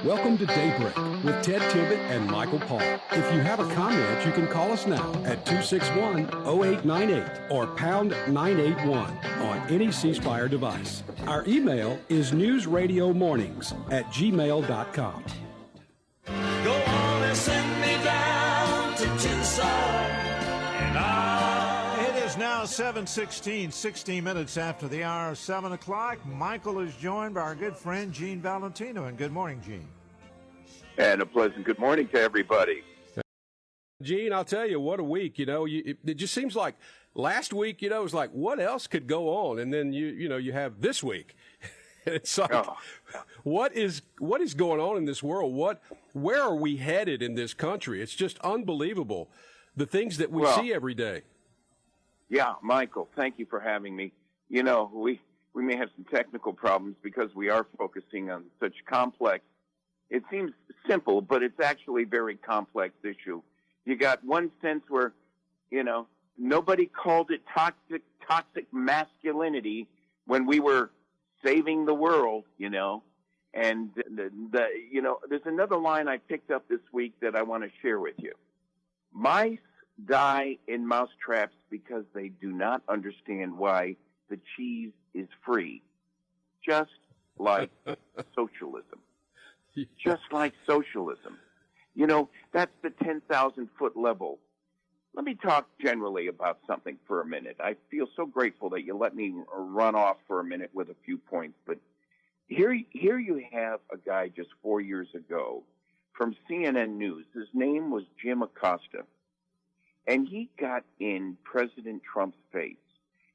Welcome to Daybreak with Ted Tibbett and Michael Paul. If you have a comment, you can call us now at 261-0898 or pound 981 on any ceasefire device. Our email is newsradiomornings@gmail.com. Go on and send me down to Tucson, and It is now 7:16, 16 minutes after the hour, 7 o'clock. Michael is joined by our good friend Gene Valentino. And good morning, Gene. And a pleasant good morning to everybody. Gene, I'll tell you, what a week. It just seems like last week, it was like, what else could go on? And then, you have this week. It's like, what is going on in this world? Where are we headed in this country? It's just unbelievable, the things that we see every day. Yeah, Michael, thank you for having me. We may have some technical problems because we are focusing on such complex, it seems simple, but it's actually a very complex issue. You got one sense where, nobody called it toxic masculinity when we were saving the world, and there's another line I picked up this week that I want to share with you. Mice die in mouse traps because they do not understand why the cheese is free, just like socialism. Just like socialism. That's the 10,000-foot level. Let me talk generally about something for a minute. I feel so grateful that you let me run off for a minute with a few points. But here you have a guy just 4 years ago from CNN News. His name was Jim Acosta. And he got in President Trump's face.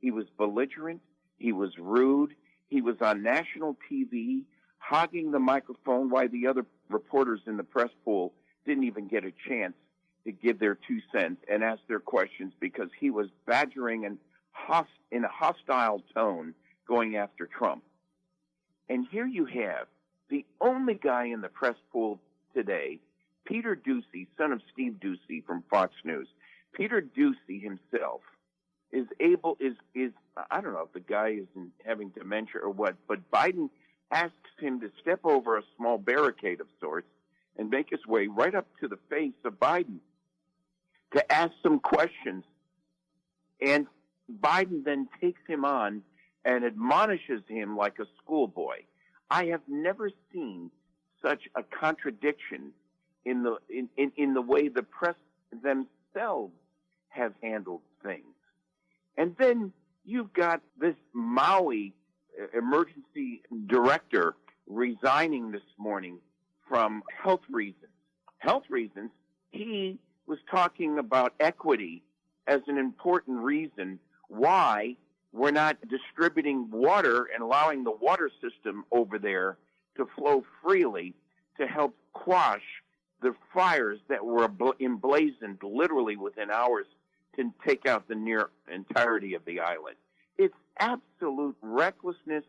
He was belligerent. He was rude. He was on national TV hogging the microphone while the other reporters in the press pool didn't even get a chance to give their 2 cents and ask their questions because he was badgering and in a hostile tone going after Trump. And here you have the only guy in the press pool today, Peter Doucy, son of Steve Doucy from Fox News. Peter Doucy himself is I don't know if the guy is having dementia or what, but Biden asks him to step over a small barricade of sorts and make his way right up to the face of Biden to ask some questions. And Biden then takes him on and admonishes him like a schoolboy. I have never seen such a contradiction in the way the press themselves have handled things. And then you've got this Maui emergency director resigning this morning from health reasons. He was talking about equity as an important reason why we're not distributing water and allowing the water system over there to flow freely to help quash the fires that were emblazoned literally within hours to take out the near entirety of the island. It's absolute recklessness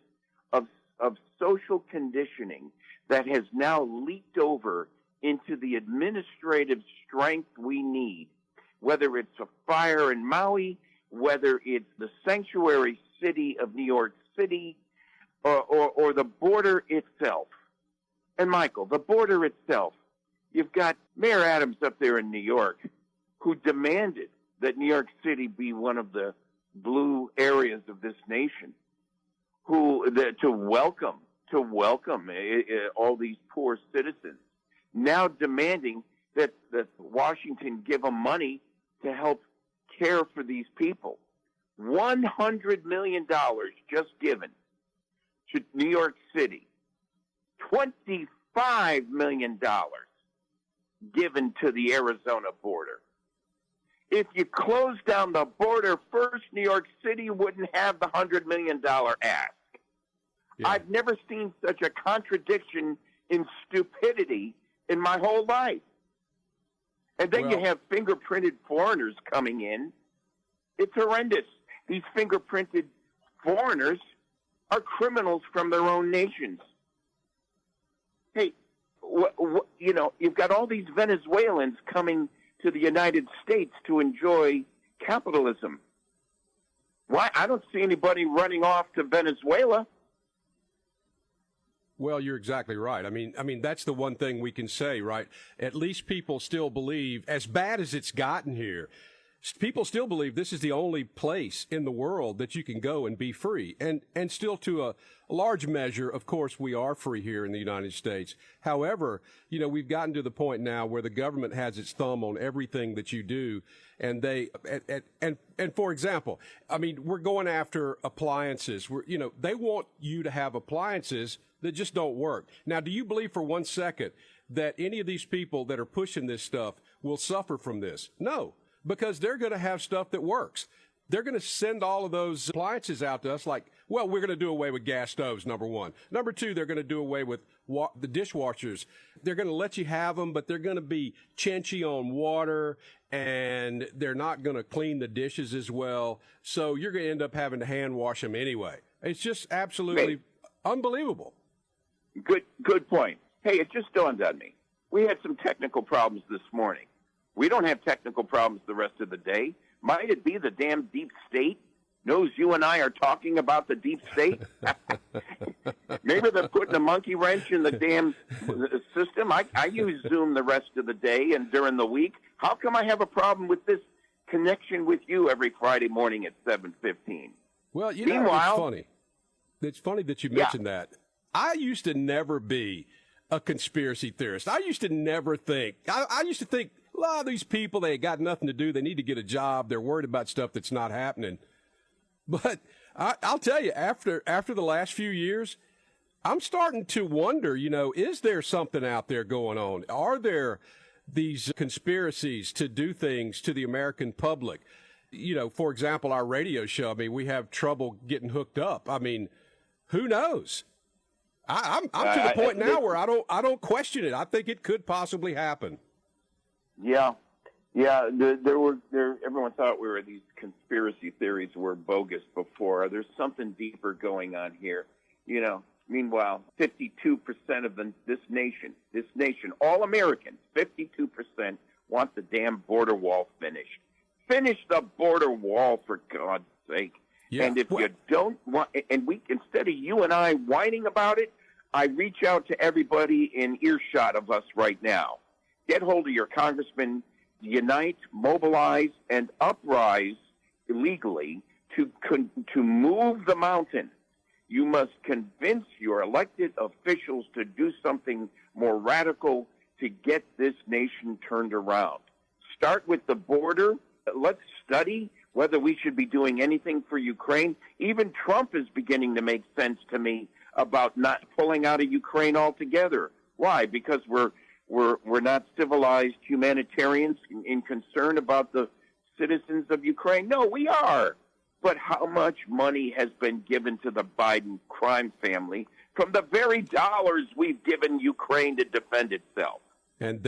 of social conditioning that has now leaked over into the administrative strength we need, whether it's a fire in Maui, whether it's the sanctuary city of New York City, or the border itself. And Michael, the border itself, you've got Mayor Adams up there in New York who demanded that New York City be one of the blue areas of this nation, to welcome all these poor citizens, now demanding that Washington give them money to help care for these people. $100 million just given to New York City. $25 million given to the Arizona border. If you close down the border first, New York City wouldn't have the $100 million ask. Yeah. I've never seen such a contradiction in stupidity in my whole life. And then you have fingerprinted foreigners coming in. It's horrendous. These fingerprinted foreigners are criminals from their own nations. Hey, you've got all these Venezuelans coming to the United States to enjoy capitalism. Why? I don't see anybody running off to Venezuela. Well, you're exactly right. I mean, that's the one thing we can say, right? At least people still believe, as bad as it's gotten here, people still believe this is the only place in the world that you can go and be free. And still to a large measure, of course, we are free here in the United States. However, we've gotten to the point now where the government has its thumb on everything that you do. And and for example, I mean, we're going after appliances. They want you to have appliances that just don't work. Now, do you believe for 1 second that any of these people that are pushing this stuff will suffer from this? No, because they're going to have stuff that works. They're going to send all of those appliances out to us like, well, we're going to do away with gas stoves, number one. Number two, they're going to do away with the dishwashers. They're going to let you have them, but they're going to be chinchy on water, and they're not going to clean the dishes as well. So you're going to end up having to hand wash them anyway. It's just absolutely unbelievable. Good point. Hey, it just dawned on me. We had some technical problems this morning. We don't have technical problems the rest of the day. Might it be the damn deep state knows you and I are talking about the deep state? Maybe they're putting a monkey wrench in the damn system. I use Zoom the rest of the day and during the week. How come I have a problem with this connection with you every Friday morning at 7:15? Well, meanwhile, it's funny. It's funny that you mentioned that. I used to never be a conspiracy theorist. I used to never think. I used to think, a lot of these people, they got nothing to do. They need to get a job. They're worried about stuff that's not happening. But I'll tell you, after the last few years, I'm starting to wonder, is there something out there going on? Are there these conspiracies to do things to the American public? For example, our radio show, I mean, we have trouble getting hooked up. I mean, who knows? I'm to the point now where I don't question it. I think it could possibly happen. Yeah. Everyone thought these conspiracy theories were bogus before. There's something deeper going on here. Meanwhile, 52% of this nation, all Americans, 52% want the damn border wall finished. Finish the border wall, for God's sake. Yeah. And if you don't want, and instead of you and I whining about it, I reach out to everybody in earshot of us right now. Get hold of your congressman, unite, mobilize, and uprise illegally to move the mountain. You must convince your elected officials to do something more radical to get this nation turned around. Start with the border. Let's study whether we should be doing anything for Ukraine. Even Trump is beginning to make sense to me about not pulling out of Ukraine altogether. Why? Because we're not civilized humanitarians in concern about the citizens of Ukraine. No, we are. But how much money has been given to the Biden crime family from the very dollars we've given Ukraine to defend itself? And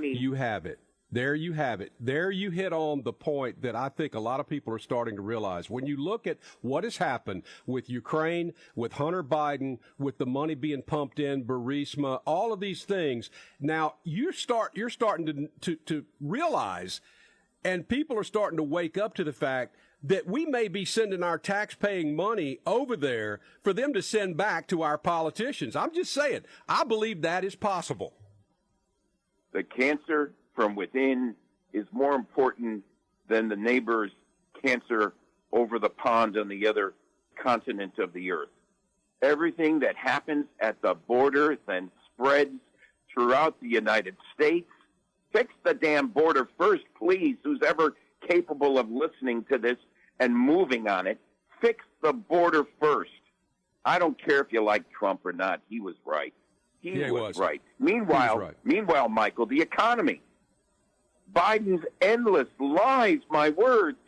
you have it. There you have it. There you hit on the point that I think a lot of people are starting to realize. When you look at what has happened with Ukraine, with Hunter Biden, with the money being pumped in, Burisma, all of these things, now you're starting to realize, and people are starting to wake up to the fact that we may be sending our tax-paying money over there for them to send back to our politicians. I'm just saying, I believe that is possible. The cancer from within is more important than the neighbor's cancer over the pond on the other continent of the earth. Everything that happens at the border then spreads throughout the United States. Fix the damn border first, please. Who's ever capable of listening to this and moving on it, fix the border first. I don't care if you like Trump or not. He was right. He was right. Meanwhile, Michael, the economy. Biden's endless lies, my words.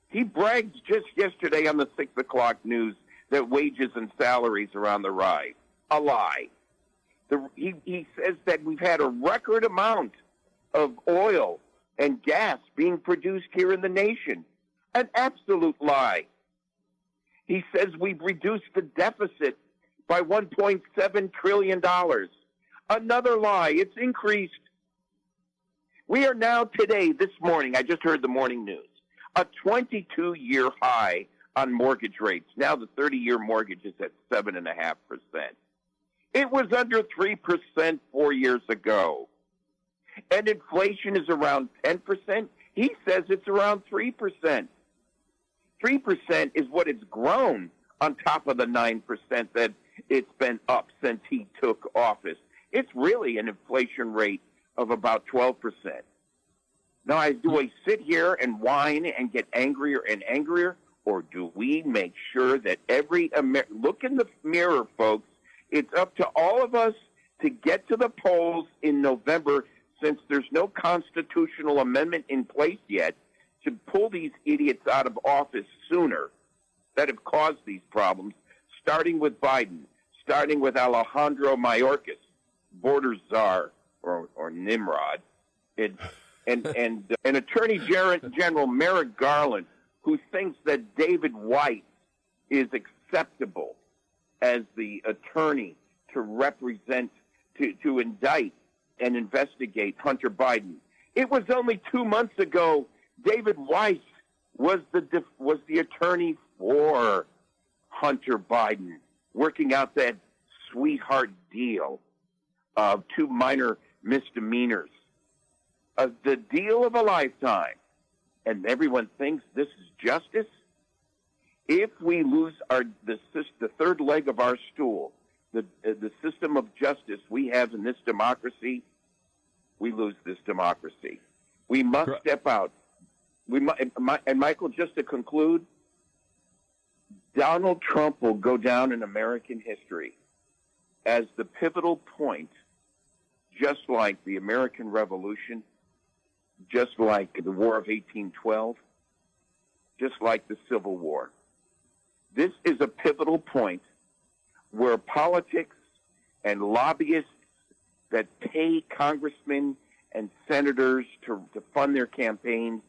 He bragged just yesterday on the 6 o'clock news that wages and salaries are on the rise. A lie. He says that we've had a record amount of oil and gas being produced here in the nation. An absolute lie. He says we've reduced the deficit by $1.7 trillion. Another lie. It's increased. We are now today, this morning, I just heard the morning news, a 22-year high on mortgage rates. Now the 30-year mortgage is at 7.5%. It was under 3% 4 years ago. And inflation is around 10%. He says it's around 3%. 3% is what it's grown on top of the 9% that it's been up since he took office. It's really an inflation rate of about 12%. Now, do I sit here and whine and get angrier and angrier, or do we make sure that look in the mirror, folks? It's up to all of us to get to the polls in November, since there's no constitutional amendment in place yet, to pull these idiots out of office sooner that have caused these problems, starting with Biden, starting with Alejandro Mayorkas, border czar or Nimrod, and Attorney General Merrick Garland, who thinks that David Weiss is acceptable as the attorney to represent, to indict and investigate Hunter Biden. It was only 2 months ago David Weiss was the attorney for Hunter Biden, working out that sweetheart deal of 2 minor misdemeanors, the deal of a lifetime. And everyone thinks this is justice. If we lose the third leg of our stool, the system of justice we have in this democracy, we lose this democracy. We must step out. And Michael, just to conclude, Donald Trump will go down in American history as the pivotal point, just like the American Revolution, just like the War of 1812, just like the Civil War. This is a pivotal point where politics and lobbyists that pay congressmen and senators to fund their campaigns,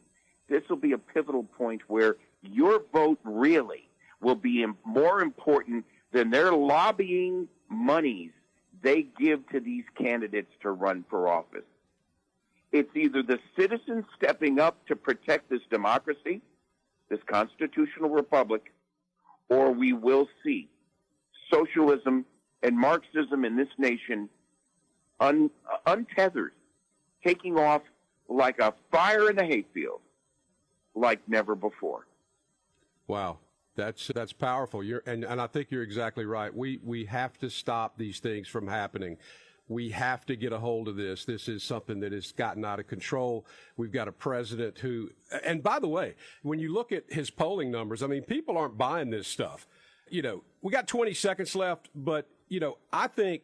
this will be a pivotal point where your vote really will be more important than their lobbying monies they give to these candidates to run for office. It's either the citizens stepping up to protect this democracy, this constitutional republic, or we will see socialism and Marxism in this nation untethered, taking off like a fire in the hayfield, like never before. Wow. That's powerful. And I think you're exactly right. We have to stop these things from happening. We have to get a hold of this. This is something that has gotten out of control. We've got a president who, and by the way, when you look at his polling numbers, I mean, people aren't buying this stuff. You know, we got 20 seconds left, but, you know, I think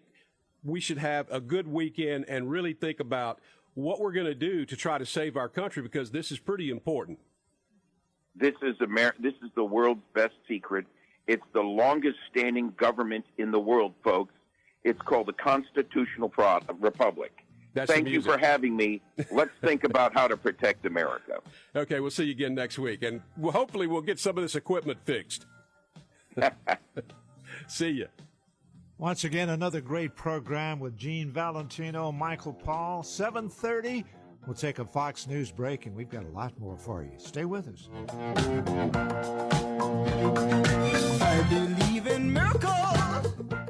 we should have a good weekend and really think about what we're going to do to try to save our country, because this is pretty important. This is the world's best secret. It's the longest standing government in the world, folks. It's called the Constitutional Republic. Thank you for having me. Let's think about how to protect America. Okay, we'll see you again next week, and hopefully we'll get some of this equipment fixed. See ya. Once again, another great program with Gene Valentino, Michael Paul, 7:30. We'll take a Fox News break, and we've got a lot more for you. Stay with us. I believe in miracles.